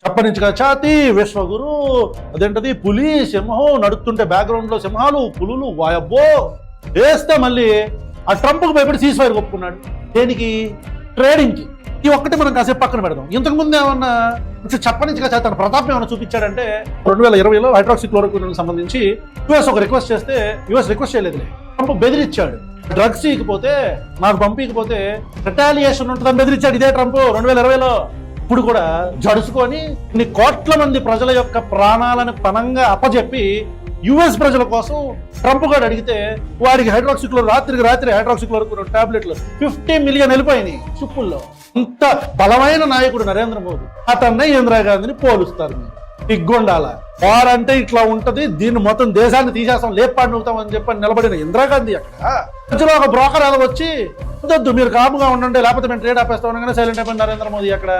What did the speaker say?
చప్పరించగా ఛాతి విశ్వగురు అదేంటది పులి సింహం నడుస్తుంటే బ్యాక్గ్రౌండ్ లో సింహాలు పులులు వాయబ్బో వేస్తే మళ్ళీ ఆ ట్రంప్కు భయపడి సీజ్ ఫైర్ ఒప్పుకున్నాడు. దేనికి? ట్రేడింగ్కి. ఈ ఒక్కటి మనం కాసేపు పక్కన పెడదాం. ఇంతకు ముందు ఏమన్నా చప్పరించగా ఛాతి తన ప్రతాపం ఏమైనా చూపించాడంటే 2020లో హైడ్రాక్సిక్లోరోక్విన్ సంబంధించి యుఎస్ ఒక రిక్వెస్ట్ చేస్తే యుఎస్ రిక్వెస్ట్ చేయలేదులే, ట్రంప్ బెదిరించాడు. డ్రగ్స్ ఇకపోతే నాకు పంపించకపోతే రిటాలియేషన్ ఉంటుందని బెదిరించాడు ఇదే ట్రంప్ 2020లో. ఇప్పుడు కూడా జడుచుకొని కొన్ని కోట్ల మంది ప్రజల యొక్క ప్రాణాలను పణంగా అప్పజెప్పి యుఎస్ ప్రజల కోసం ట్రంప్ గారు అడిగితే వాడికి రాత్రికి రాత్రి హైడ్రాక్సిక్లోరోక్విన్ టాబ్లెట్లు 50 మిలియన్ వెళ్ళిపోయినాయి చుప్పుల్లో. ఇంత బలమైన నాయకుడు నరేంద్ర మోదీ, అతన్నే ఇందిరాగాంధీని పోలుస్తారు. మీరు సిగ్గుండాల. వారంటే ఇట్లా ఉంటది, దీన్ని మొత్తం దేశాన్ని తీసేస్తాం, లేపాడు నవ్వుతాం అని చెప్పని నిలబడిన ఇందిరాగాంధీ అక్కడ మధ్యలో ఒక బ్రోకర్ అలా వచ్చి వద్దు మీరు కాపుగా ఉండండి లేకపోతే మేము ట్రేడ్ ఆపేస్తాం అనగానే సైలెంట్ అయిపోయింది నరేంద్ర మోదీ అక్కడ.